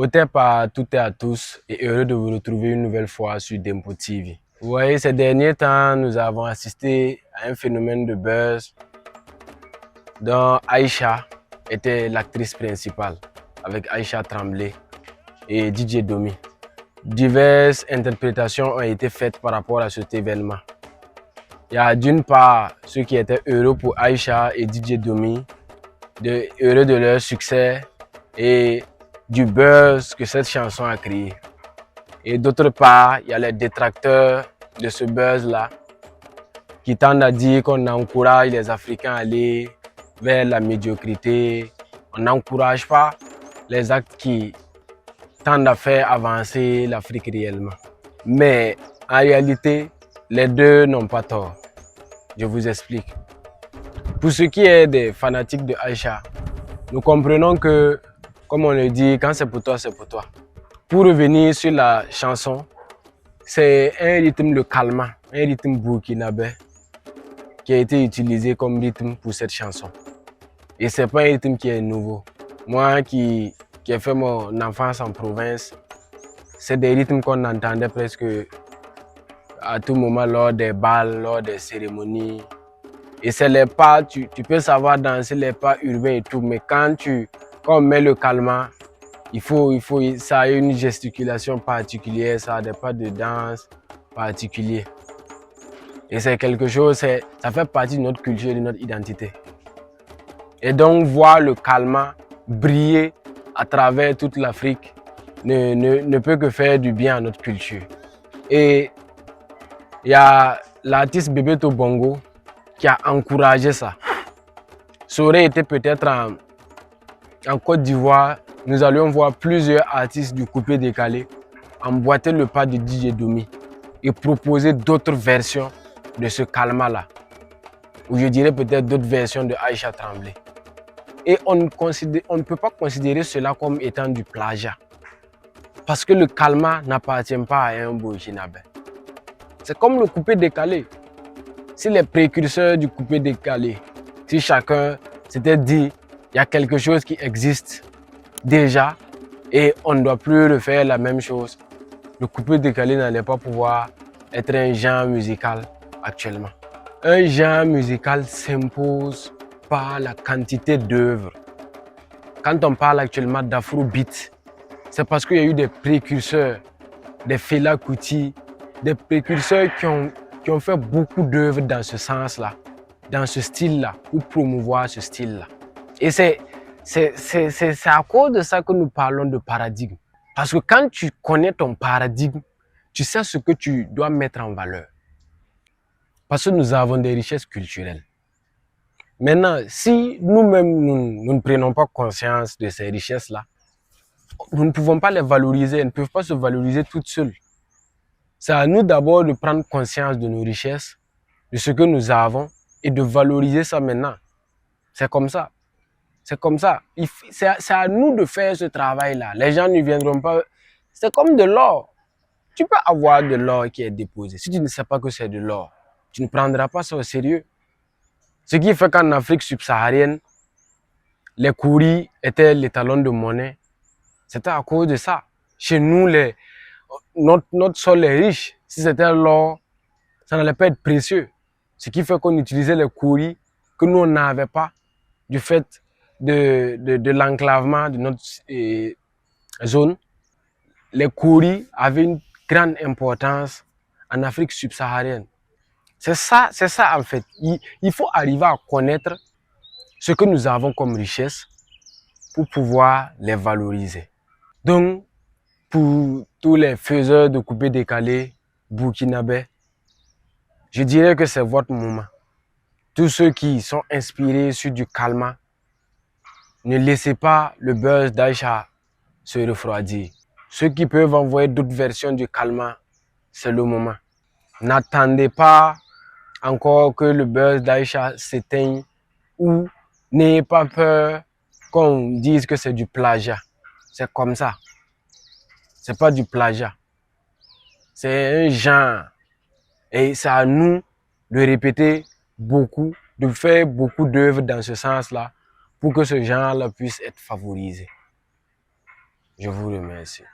Otep à toutes et à tous et heureux de vous retrouver une nouvelle fois sur Dempo TV. Vous voyez, ces derniers temps, nous avons assisté à un phénomène de buzz dont Aïcha était l'actrice principale avec Aïcha Tremblay et DJ Domi. Diverses interprétations ont été faites par rapport à cet événement. Il y a d'une part ceux qui étaient heureux pour Aïcha et DJ Domi, heureux de leur succès et du buzz que cette chanson a créé. Et d'autre part, il y a les détracteurs de ce buzz-là qui tendent à dire qu'on encourage les Africains à aller vers la médiocrité. On n'encourage pas les actes qui tendent à faire avancer l'Afrique réellement. Mais en réalité, les deux n'ont pas tort. Je vous explique. Pour ce qui est des fanatiques de Aïcha, nous comprenons que, comme on le dit, quand c'est pour toi, c'est pour toi. Pour revenir sur la chanson, c'est un rythme de calma, un rythme burkinabé qui a été utilisé comme rythme pour cette chanson. Et c'est pas un rythme qui est nouveau. Moi qui ai fait mon enfance en province, c'est des rythmes qu'on entendait presque à tout moment lors des bals, lors des cérémonies. Et c'est les pas, tu peux savoir danser les pas urbains et tout, mais quand on met le calma, ça a une gesticulation particulière, ça a des pas de danse particuliers. Et c'est quelque chose, ça fait partie de notre culture et de notre identité. Et donc voir le calma briller à travers toute l'Afrique ne peut que faire du bien à notre culture. Et il y a l'artiste Bebeto Bongo qui a encouragé ça. Ça aurait été peut-être en Côte d'Ivoire, nous allions voir plusieurs artistes du coupé décalé emboîter le pas de DJ Domi et proposer d'autres versions de ce calma-là. Ou je dirais peut-être d'autres versions de Aïcha Tremblay. Et on ne peut pas considérer cela comme étant du plagiat. Parce que le calma n'appartient pas à un burkinabé. C'est comme le coupé décalé. Si les précurseurs du coupé décalé, si chacun s'était dit, il y a quelque chose qui existe déjà et on ne doit plus refaire la même chose, le coupé décalé n'allait pas pouvoir être un genre musical actuellement. Un genre musical s'impose par la quantité d'œuvres. Quand on parle actuellement d'afrobeat, c'est parce qu'il y a eu des précurseurs, des Fela Kuti, des précurseurs qui ont fait beaucoup d'œuvres dans ce sens-là, dans ce style-là, pour promouvoir ce style-là. Et c'est à cause de ça que nous parlons de paradigme. Parce que quand tu connais ton paradigme, tu sais ce que tu dois mettre en valeur. Parce que nous avons des richesses culturelles. Maintenant, si nous-mêmes, nous ne prenons pas conscience de ces richesses-là, nous ne pouvons pas les valoriser, elles ne peuvent pas se valoriser toutes seules. C'est à nous d'abord de prendre conscience de nos richesses, de ce que nous avons et de valoriser ça maintenant. C'est comme ça. C'est comme ça. C'est à nous de faire ce travail-là. Les gens ne viendront pas. C'est comme de l'or. Tu peux avoir de l'or qui est déposé. Si tu ne sais pas que c'est de l'or, tu ne prendras pas ça au sérieux. Ce qui fait qu'en Afrique subsaharienne, les kouris étaient l'étalon de monnaie. C'était à cause de ça. Chez nous, notre sol est riche. Si c'était l'or, ça n'allait pas être précieux. Ce qui fait qu'on utilisait les kouris que nous, on n'avait pas du fait de l'enclavement de notre zone. Les kouris avaient une grande importance en Afrique subsaharienne. C'est ça en fait. Il faut arriver à connaître ce que nous avons comme richesse pour pouvoir les valoriser. Donc, pour tous les faiseurs de coupé décalé burkinabé, je dirais que c'est votre moment. Tous ceux qui sont inspirés sur du calma, ne laissez pas le buzz d'Aïcha se refroidir. Ceux qui peuvent envoyer d'autres versions du calma, c'est le moment. N'attendez pas encore que le buzz d'Aïcha s'éteigne ou n'ayez pas peur qu'on dise que c'est du plagiat. C'est comme ça. C'est pas du plagiat. C'est un genre. Et c'est à nous de répéter beaucoup, de faire beaucoup d'œuvres dans ce sens-là pour que ce genre-là puisse être favorisé. Je vous remercie.